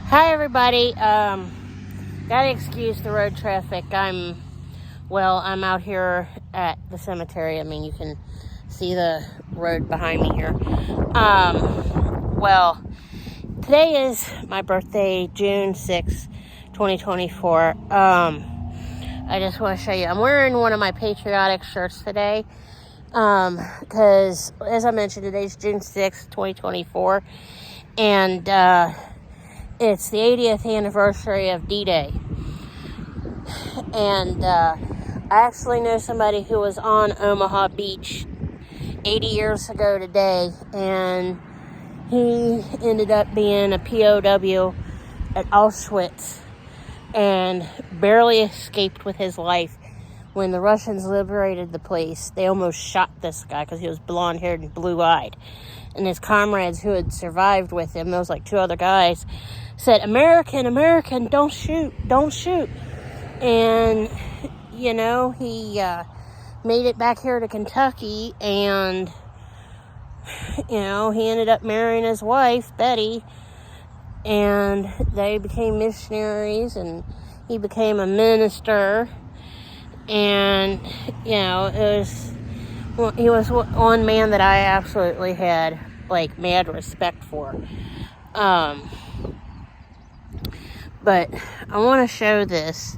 Hi everybody. Gotta excuse the road traffic. I'm out here at the cemetery. I mean, you can see the road behind me here. Today is my birthday, June 6th, 2024. I just want to show you. I'm wearing one of my patriotic shirts today. Because, as I mentioned, today's June 6th, 2024. And, it's the 80th anniversary of D-Day. And I actually know somebody who was on Omaha Beach 80 years ago today, and he ended up being a POW at Auschwitz and barely escaped with his life. When the Russians liberated the place, they almost shot this guy because he was blonde-haired and blue-eyed. And his comrades who had survived with him, those like two other guys, said, American, don't shoot. And, he made it back here to Kentucky, and, he ended up marrying his wife, Betty, and they became missionaries, and he became a minister, and, he was one man that I absolutely had, mad respect for. But I want to show this.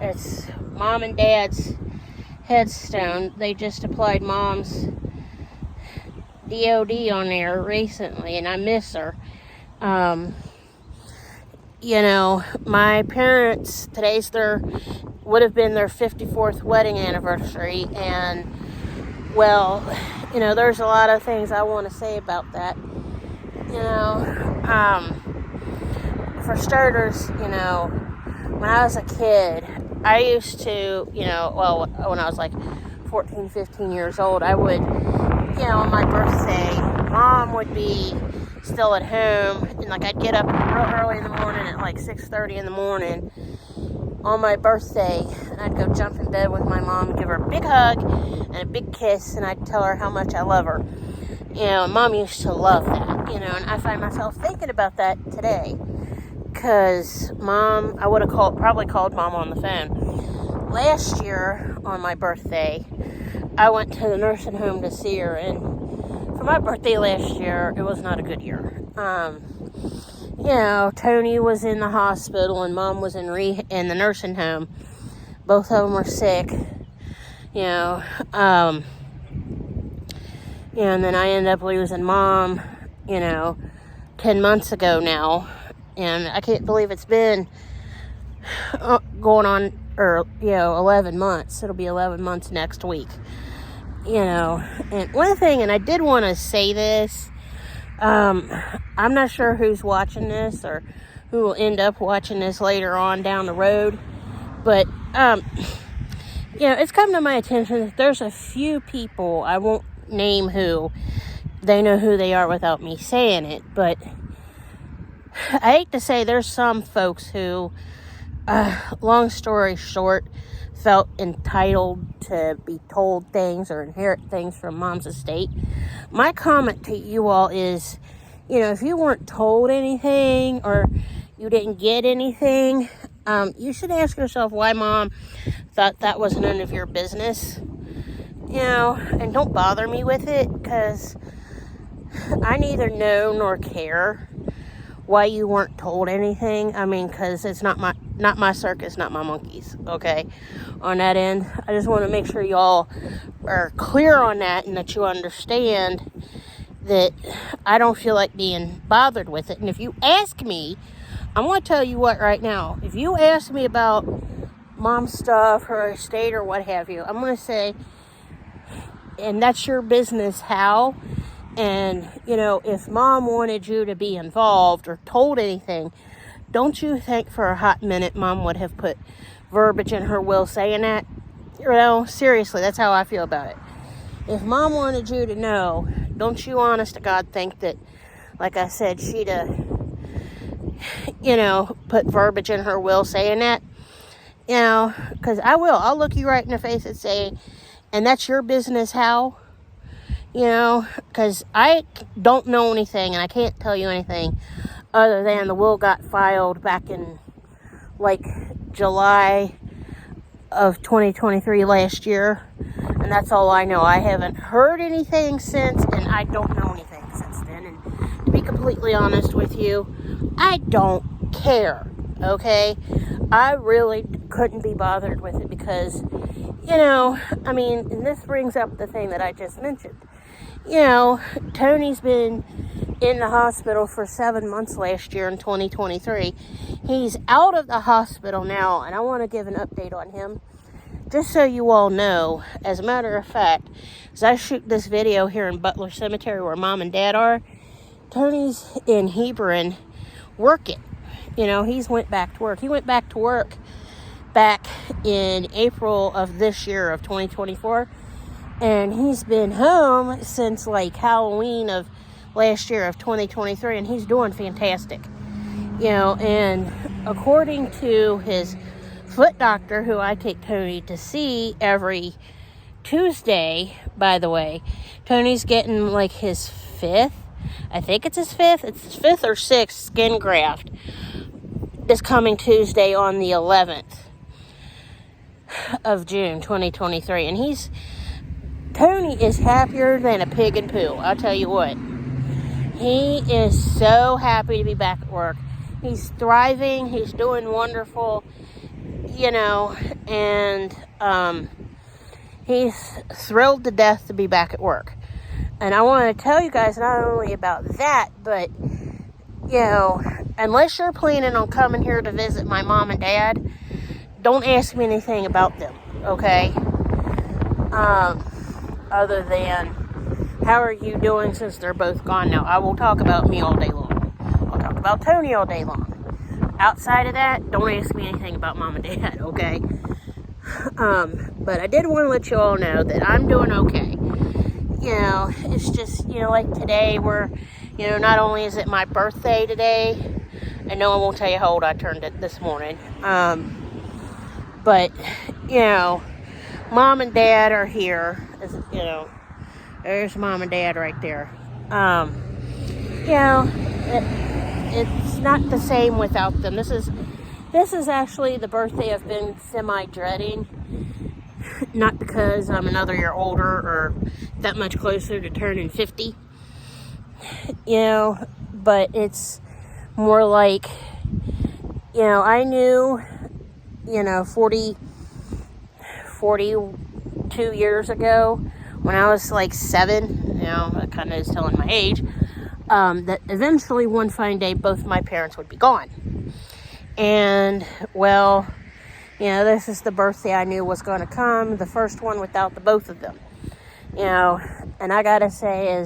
It's Mom and Dad's headstone. They just applied Mom's DOD on there recently, and I miss her. My parents, would have been their 54th wedding anniversary, and, there's a lot of things I want to say about that. For starters, when I was a kid, I used to, when I was 14, 15 years old, I would, on my birthday, Mom would be still at home, and I'd get up real early in the morning at 6:30 in the morning on my birthday, and I'd go jump in bed with my mom and give her a big hug and a big kiss, and I'd tell her how much I love her. Mom used to love that, and I find myself thinking about that today, because Mom, I would have probably called Mom on the phone. Last year, on my birthday, I went to the nursing home to see her, and for my birthday last year, it was not a good year. Tony was in the hospital, and Mom was in the nursing home. Both of them were sick, and then I ended up losing Mom, 10 months ago now, and I can't believe it's been going on, 11 months. It'll be 11 months next week, and one thing, and I did want to say this, I'm not sure who's watching this or who will end up watching this later on down the road, but, it's come to my attention that there's a few people, I won't name who, they know who they are without me saying it, but I hate to say there's some folks who, long story short, felt entitled to be told things or inherit things from Mom's estate. My comment to you all is, if you weren't told anything or you didn't get anything, you should ask yourself why Mom thought that was none of your business, and don't bother me with it, because I neither know nor care why you weren't told anything. I mean, because it's not my circus, not my monkeys, okay? On that end, I just want to make sure y'all are clear on that, and that you understand that I don't feel like being bothered with it. And if you ask me, I'm going to tell you what right now. If you ask me about Mom's stuff, her estate, or what have you, I'm going to say, and that's your business how. And, if Mom wanted you to be involved or told anything, don't you think for a hot minute Mom would have put verbiage in her will saying that? Seriously, that's how I feel about it. If Mom wanted you to know, don't you honest to God think that, like I said, she'd put verbiage in her will saying that? Because I'll look you right in the face and say, and that's your business how? You know, because I don't know anything and I can't tell you anything other than the will got filed back in like July of 2023 last year, and that's all I know. I haven't heard anything since, and I don't know anything since then. And to be completely honest with you, I don't care, okay? I really couldn't be bothered with it because, you know, I mean, and this brings up the thing that I just mentioned. You know, Tony's been in the hospital for 7 months last year in 2023. He's out of the hospital now, and I want to give an update on him. Just so you all know, as a matter of fact, as I shoot this video here in Butler Cemetery where Mom and Dad are, Tony's in Hebron working. You know, he's went back to work. He went back to work back in April of this year of 2024. And he's been home since like Halloween of last year of 2023, and he's doing fantastic. You know, and according to his foot doctor, who I take Tony to see every Tuesday, by the way, Tony's getting like his fifth or sixth skin graft this coming Tuesday on the 11th of June 2023. And Tony is happier than a pig in poo. I'll tell you what. He is so happy to be back at work. He's thriving. He's doing wonderful, you know, and he's thrilled to death to be back at work. And I want to tell you guys not only about that, but, you know, unless you're planning on coming here to visit my mom and dad, don't ask me anything about them, okay? Other than, how are you doing since they're both gone now? I will talk about me all day long. I'll talk about Tony all day long. Outside of that, don't ask me anything about Mom and Dad, okay? But I did want to let you all know that I'm doing okay. You know, it's just, you know, like today you know, not only is it my birthday today, I know I won't tell you how old I turned it this morning, but, you know, Mom and Dad are here, you know, there's Mom and Dad right there. You know, it's not the same without them. This is actually the birthday I've been semi-dreading. Not because I'm another year older or that much closer to turning 50. You know, but it's more like, you know, I knew, you know, 42 years ago, when I was like 7, you know, that kind of is telling my age, that eventually one fine day both my parents would be gone. And, well, you know, this is the birthday I knew was going to come, the first one without the both of them. You know, and I gotta say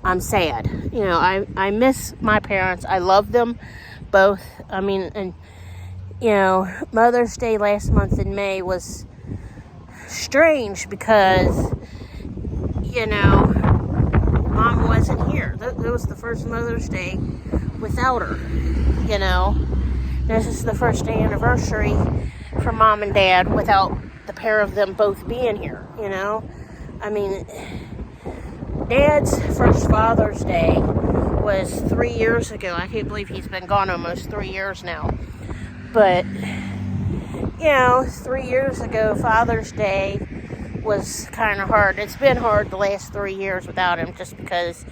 I'm sad. You know, I miss my parents. I love them both. I mean, and, you know, Mother's Day last month in May was strange because, you know, Mom wasn't here. That was the first Mother's Day without her, you know. This is the first anniversary for Mom and Dad without the pair of them both being here, you know. I mean, Dad's first Father's Day was 3 years ago. I can't believe he's been gone almost 3 years now. But, you know, 3 years ago, Father's Day was kind of hard. It's been hard the last 3 years without him just because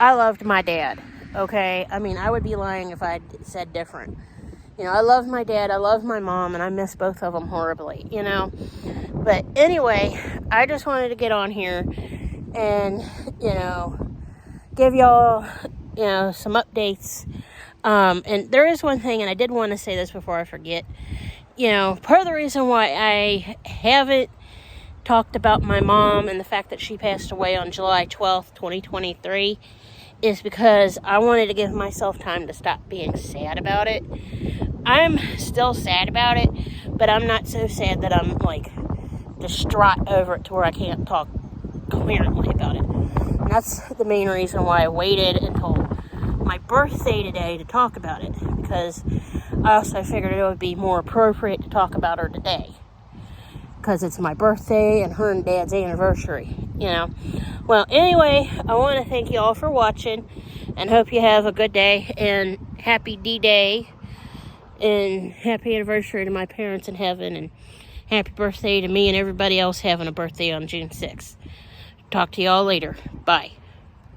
I loved my dad, okay? I mean, I would be lying if I said different. You know, I love my dad, I love my mom, and I miss both of them horribly, you know? But anyway, I just wanted to get on here and, you know, give y'all, you know, some updates. And there is one thing, and I did want to say this before I forget. You know, part of the reason why I haven't talked about my mom and the fact that she passed away on July 12th, 2023, is because I wanted to give myself time to stop being sad about it. I'm still sad about it, but I'm not so sad that I'm, like, distraught over it to where I can't talk coherently about it. And that's the main reason why I waited until my birthday today to talk about it, because I also figured it would be more appropriate to talk about her today, because it's my birthday and her and Dad's anniversary, you know. Well, anyway, I want to thank you all for watching and hope you have a good day and happy D-Day and happy anniversary to my parents in heaven and happy birthday to me and everybody else having a birthday on June 6th. Talk to you all later. Bye.